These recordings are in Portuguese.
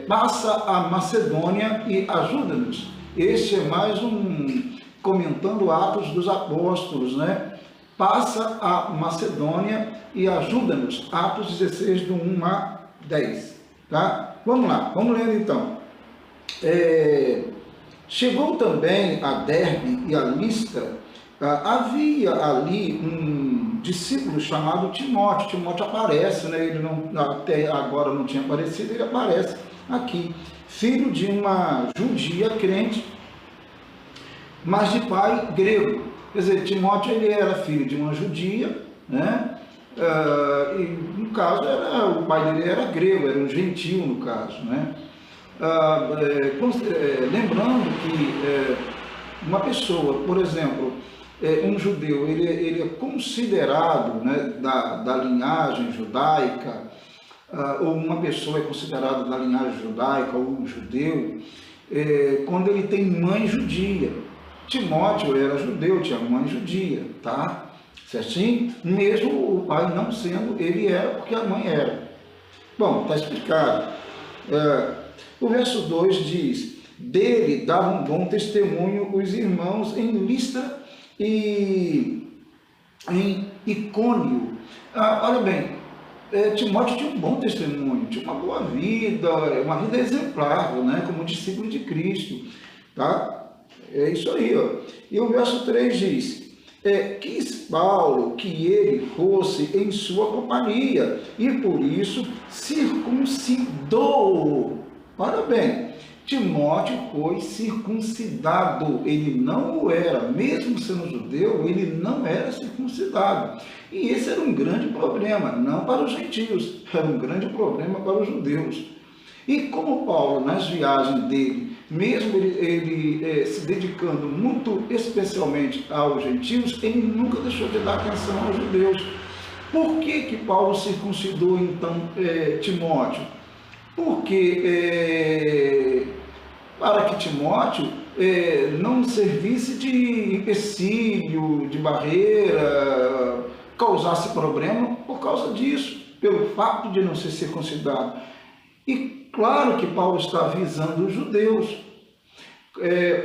passa a Macedônia e ajuda-nos. Este é mais um comentando Atos dos Apóstolos, né? Passa a Macedônia e ajuda-nos. Atos 16, do 1 a 10. Tá? Vamos lá, vamos lendo então. Chegou também a Derbe e a Listra. Havia ali um discípulo chamado Timóteo. Timóteo aparece, né? Ele não, até agora não tinha aparecido, ele aparece aqui. Filho de uma judia crente, mas de pai grego. Quer dizer, Timóteo ele era filho de uma judia, né? E no caso o pai dele era grego, era um gentil no caso, né? Lembrando que uma pessoa, por exemplo, um judeu, ele é considerado, né, da linhagem judaica, ou uma pessoa é considerada da linhagem judaica, ou um judeu, quando ele tem mãe judia. Timóteo era judeu, tinha mãe judia, tá? Certinho? Mesmo o pai não sendo, ele era porque a mãe era. Bom, está explicado. O verso 2 diz: dele davam bom testemunho os irmãos em Listra e em Icônio. Olha bem, Timóteo tinha um bom testemunho, tinha uma boa vida, uma vida exemplar, né, como discípulo de Cristo, tá? É isso aí, ó. E o verso 3 diz: quis Paulo que ele fosse em sua companhia, e por isso circuncidou. Ora bem, Timóteo foi circuncidado, ele não o era, mesmo sendo judeu, ele não era circuncidado. E esse era um grande problema, não para os gentios, era um grande problema para os judeus. E como Paulo, nas viagens dele, mesmo ele se dedicando muito especialmente aos gentios, ele nunca deixou de dar atenção aos judeus. Por que Paulo circuncidou então Timóteo? Porque para que Timóteo não servisse de empecilho, de barreira, causasse problema por causa disso, pelo fato de não ser circuncidado. E claro que Paulo está visando os judeus.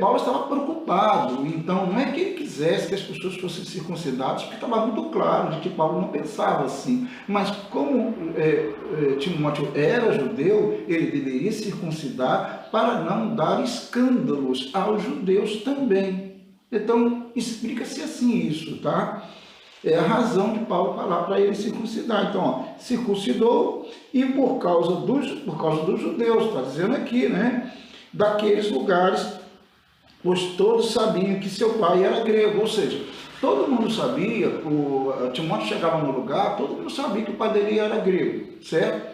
Paulo estava preocupado, então não é que ele quisesse que as pessoas fossem circuncidadas, porque estava muito claro de que Paulo não pensava assim. Mas como Timóteo era judeu, ele deveria circuncidar para não dar escândalos aos judeus também. Então, explica-se assim isso, tá? É a razão de Paulo falar para ele circuncidar. Então, ó, circuncidou e por causa dos judeus, está dizendo aqui, né? Daqueles lugares, pois todos sabiam que seu pai era grego, ou seja, todo mundo sabia, Timóteo chegava no lugar, todo mundo sabia que o pai dele era grego, certo?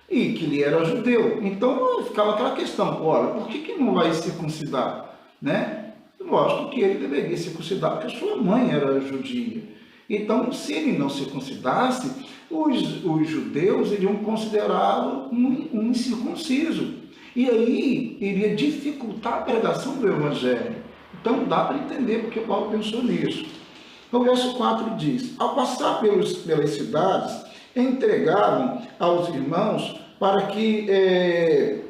E que ele era judeu. Então, ficava aquela questão, olha, por que não vai circuncidar, né? Lógico que ele deveria circuncidar, porque sua mãe era judia. Então, se ele não circuncidasse, os judeus iriam considerá-lo um incircunciso. E aí iria dificultar a pregação do Evangelho. Então, dá para entender porque Paulo pensou nisso. O verso 4 diz: ao passar pelas cidades, entregavam aos irmãos para que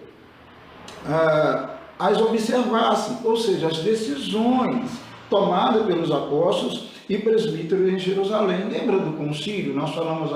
as observassem, ou seja, as decisões tomadas pelos apóstolos e presbíteros em Jerusalém. Lembra do concílio? Nós falamos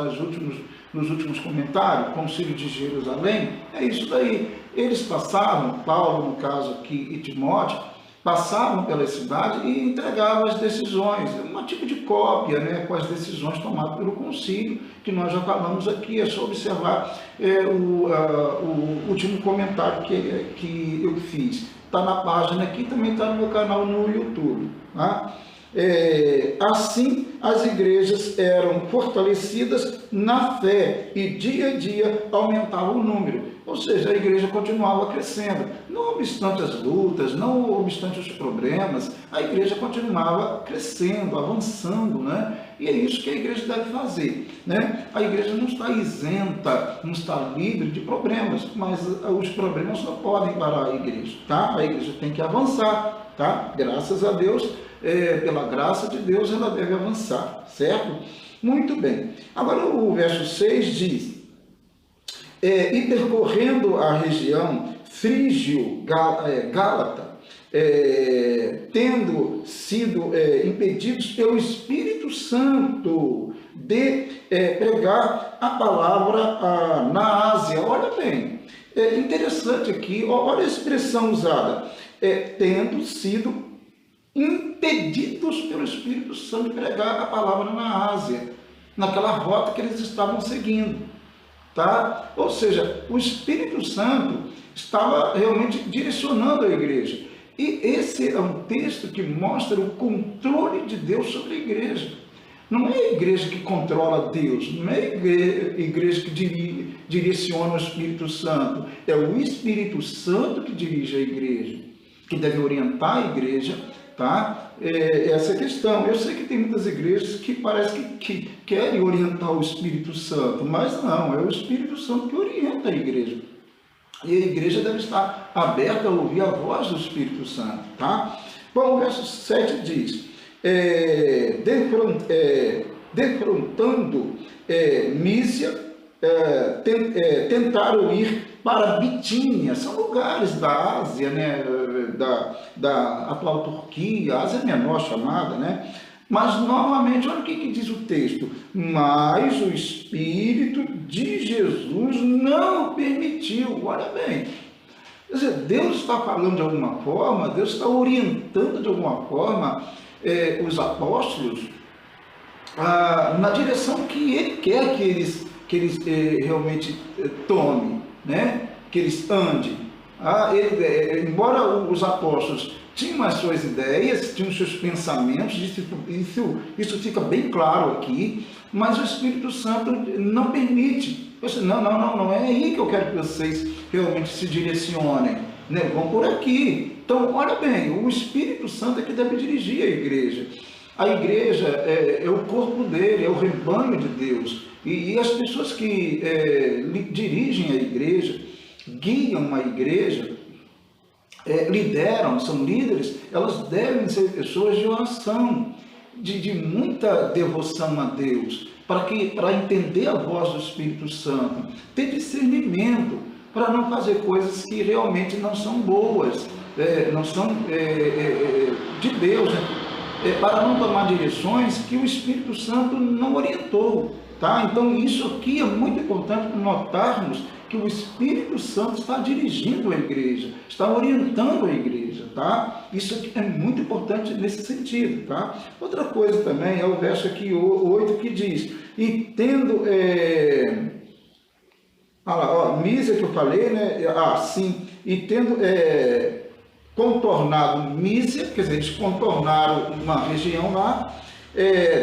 nos últimos comentários, concílio de Jerusalém. É isso daí. Eles passavam, Paulo no caso aqui e Timóteo, passavam pela cidade e entregavam as decisões, um tipo de cópia, né, com as decisões tomadas pelo concílio, que nós já falamos aqui. É só observar o último comentário que eu fiz. Está na página aqui, também está no meu canal no YouTube. Tá? Assim, as igrejas eram fortalecidas na fé e dia a dia aumentava o número. Ou seja, a igreja continuava crescendo. Não obstante as lutas, não obstante os problemas, a igreja continuava crescendo, avançando, né? E é isso que a igreja deve fazer, né? A igreja não está isenta, não está livre de problemas, mas os problemas não podem parar a igreja, tá? A igreja tem que avançar, tá? Graças a Deus, pela graça de Deus, ela deve avançar, certo? Muito bem. Agora o verso 6 diz: e percorrendo a região frígio-gálata, tendo sido impedidos pelo Espírito Santo de pregar a palavra na Ásia. Olha bem, é interessante aqui, olha a expressão usada, tendo sido impedidos pelo Espírito Santo de pregar a palavra na Ásia, naquela rota que eles estavam seguindo, tá? Ou seja, o Espírito Santo estava realmente direcionando a igreja. E esse é um texto que mostra o controle de Deus sobre a igreja. Não é a igreja que controla Deus, não é a igreja que direciona o Espírito Santo. É o Espírito Santo que dirige a igreja, que deve orientar a igreja, tá? Essa é a questão. Eu sei que tem muitas igrejas que parece que querem orientar o Espírito Santo, mas não, é o Espírito Santo que orienta a igreja. E a igreja deve estar aberta a ouvir a voz do Espírito Santo, tá? Bom, o verso 7 diz, defrontando Mísia, tentaram ir para Bitínia, são lugares da Ásia, né? da atual Turquia, Ásia Menor chamada, né? Mas, novamente, olha o que diz o texto. Mas o Espírito de Jesus não permitiu. Olha bem. Quer dizer, Deus está falando de alguma forma, Deus está orientando de alguma forma os apóstolos na direção que Ele quer que eles realmente tomem, né? Que eles andem. Embora os apóstolos tinham as suas ideias, tinham os seus pensamentos, isso fica bem claro aqui, mas o Espírito Santo não permite. Não é aí que eu quero que vocês realmente se direcionem, né? Vão por aqui. Então, olha bem, o Espírito Santo é que deve dirigir a igreja. A igreja é o corpo dele, é o rebanho de Deus. E as pessoas que dirigem a igreja, guiam a igreja, lideram, são líderes, elas devem ser pessoas de oração, de muita devoção a Deus, para entender a voz do Espírito Santo, ter discernimento, para não fazer coisas que realmente não são boas, não são de Deus, né? Para não tomar direções que o Espírito Santo não orientou. Tá? Então isso aqui é muito importante para notarmos que o Espírito Santo está dirigindo a igreja, está orientando a igreja, tá? Isso aqui é muito importante nesse sentido, tá? Outra coisa também é o verso aqui 8 que diz, e tendo, Mísia que eu falei, né? Sim, e tendo contornado Mísia, quer dizer, eles contornaram uma região lá,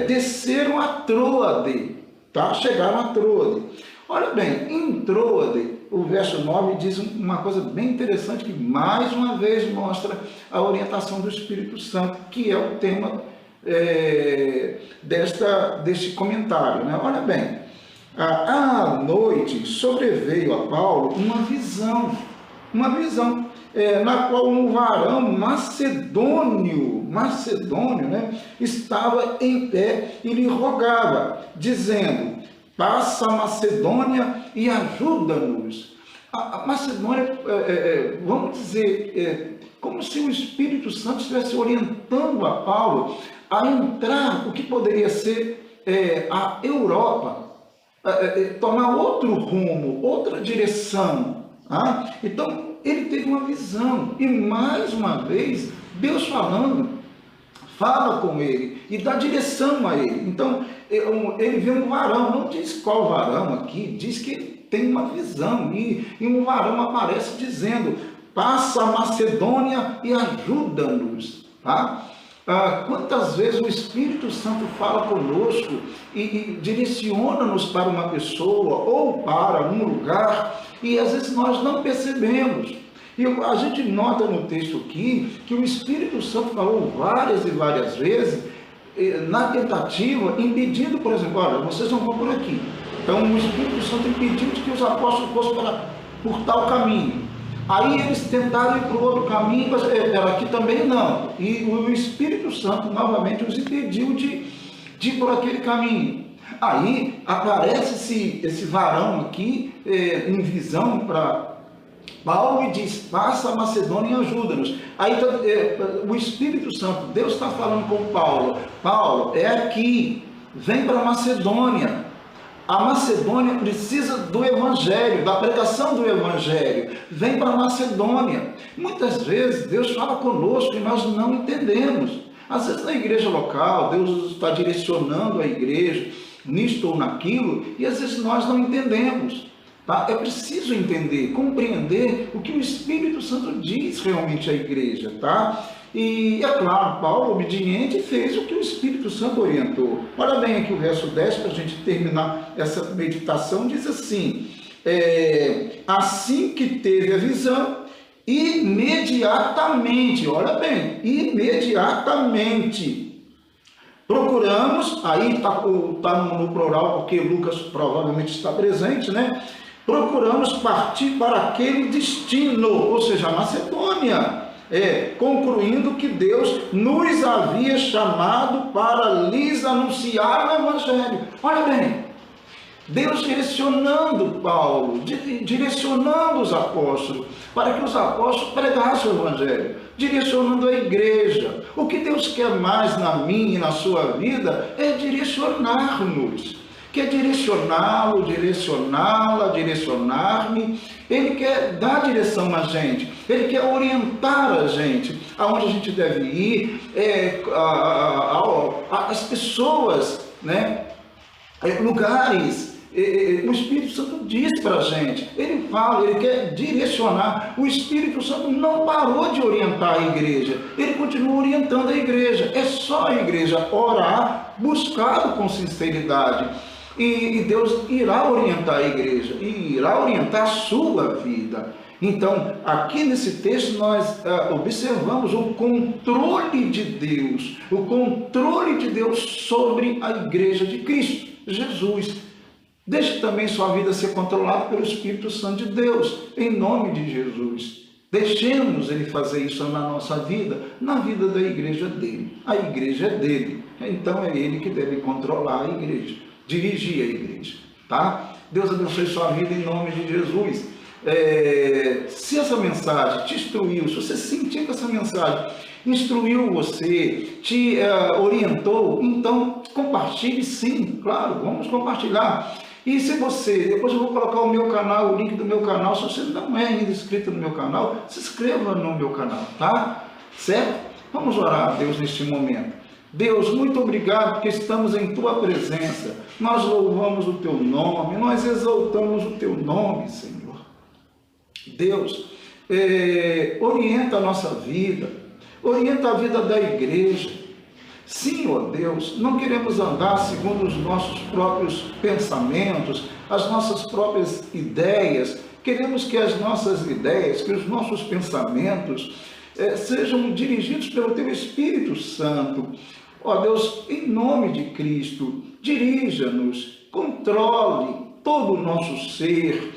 desceram a Troade, tá? Chegaram a Troade. Olha bem, em Troade, o verso 9 diz uma coisa bem interessante que mais uma vez mostra a orientação do Espírito Santo, que é o tema deste comentário, né? Olha bem, à noite sobreveio a Paulo uma visão, na qual um varão macedônio, né, estava em pé e lhe rogava, dizendo, passa a Macedônia e ajuda-nos. A Macedônia, vamos dizer, como se o Espírito Santo estivesse orientando a Paulo a entrar o que poderia ser a Europa, tomar outro rumo, outra direção. Tá? Então, ele teve uma visão, e mais uma vez, Deus fala com ele e dá direção a ele. Então, ele vê um varão, não diz qual varão aqui, diz que ele tem uma visão, e um varão aparece dizendo, passa a Macedônia e ajuda-nos. Tá? Quantas vezes o Espírito Santo fala conosco e direciona-nos para uma pessoa ou para um lugar, e às vezes nós não percebemos. E a gente nota no texto aqui que o Espírito Santo falou várias e várias vezes na tentativa, impedindo, por exemplo, olha, vocês não vão por aqui. Então o Espírito Santo impediu de que os apóstolos fossem por tal caminho. Aí eles tentaram ir para o outro caminho, mas aqui também não. E o Espírito Santo novamente os impediu de ir por aquele caminho. Aí aparece esse varão aqui em visão para Paulo e diz: passa a Macedônia e ajuda-nos. Aí o Espírito Santo, Deus está falando com Paulo: Paulo, é aqui, vem para a Macedônia. A Macedônia precisa do Evangelho, da pregação do Evangelho. Vem para a Macedônia. Muitas vezes Deus fala conosco e nós não entendemos. Às vezes na igreja local, Deus está direcionando a igreja nisto ou naquilo, e às vezes nós não entendemos. Tá? É preciso entender, compreender o que o Espírito Santo diz realmente à igreja. Tá? E é claro, Paulo, obediente, fez o que o Espírito Santo orientou. Olha bem aqui o verso 10, para a gente terminar essa meditação, diz assim: assim que teve a visão, imediatamente, olha bem, imediatamente, procuramos, aí está no plural, porque Lucas provavelmente está presente, né? Procuramos partir para aquele destino, ou seja, a Macedônia, concluindo que Deus nos havia chamado para lhes anunciar o Evangelho. Olha bem, Deus direcionando Paulo, direcionando os apóstolos, para que os apóstolos pregassem o Evangelho, direcionando a igreja. O que Deus quer mais na minha e na sua vida é direcionar-nos, quer direcioná-lo, direcioná-la, direcionar-me. Ele quer dar direção a gente, ele quer orientar a gente, aonde a gente deve ir, as pessoas, né? Lugares. O Espírito Santo diz para a gente, ele fala, ele quer direcionar. O Espírito Santo não parou de orientar a igreja, ele continua orientando a igreja. É só a igreja orar, buscá-lo com sinceridade, e Deus irá orientar a igreja, e irá orientar a sua vida. Então, aqui nesse texto nós observamos o controle de Deus, sobre a igreja de Cristo Jesus. Deixe também sua vida ser controlada pelo Espírito Santo de Deus, em nome de Jesus. Deixemos ele fazer isso na nossa vida, na vida da igreja dele. A igreja é dele, então é ele que deve controlar a igreja, dirigir a igreja, tá? Deus abençoe sua vida em nome de Jesus. Se essa mensagem te instruiu, se você sentiu que essa mensagem instruiu você, te orientou, então compartilhe sim, claro, vamos compartilhar. E se você, depois eu vou colocar o meu canal, o link do meu canal, se você não é ainda inscrito no meu canal, se inscreva no meu canal, tá? Certo? Vamos orar a Deus neste momento. Deus, muito obrigado porque estamos em Tua presença, nós louvamos o Teu nome, nós exaltamos o Teu nome, Senhor. Deus, orienta a nossa vida, orienta a vida da igreja. Sim, ó Deus, não queremos andar segundo os nossos próprios pensamentos, as nossas próprias ideias. Queremos que as nossas ideias, que os nossos pensamentos sejam dirigidos pelo Teu Espírito Santo. Ó Deus, em nome de Cristo, dirija-nos, controle todo o nosso ser,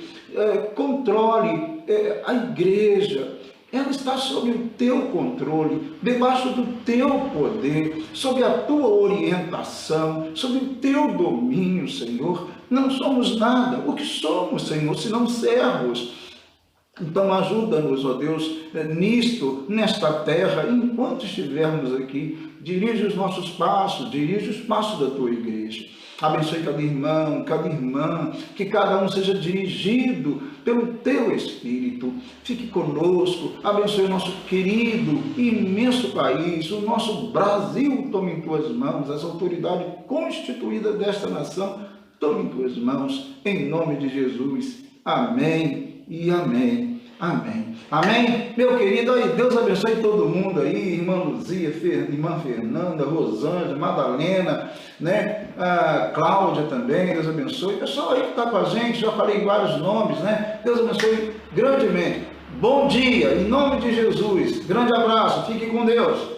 controle a igreja. Ela está sob o Teu controle, debaixo do Teu poder, sob a Tua orientação, sob o Teu domínio, Senhor. Não somos nada. O que somos, Senhor, senão servos? Então ajuda-nos, ó Deus, nesta terra, enquanto estivermos aqui. Dirige os nossos passos, dirige os passos da Tua igreja. Abençoe cada irmão, cada irmã, que cada um seja dirigido pelo Teu Espírito. Fique conosco, abençoe o nosso querido e imenso país, o nosso Brasil. Tome em Tuas mãos, as autoridades constituídas desta nação, tome em Tuas mãos, em nome de Jesus. Amém e amém. Amém. Amém? Meu querido, aí, Deus abençoe todo mundo aí, irmã Luzia, irmã Fernanda, Rosângela, Madalena, né? A Cláudia também, Deus abençoe. Pessoal aí que está com a gente, já falei vários nomes, né? Deus abençoe grandemente. Bom dia, em nome de Jesus. Grande abraço, fique com Deus.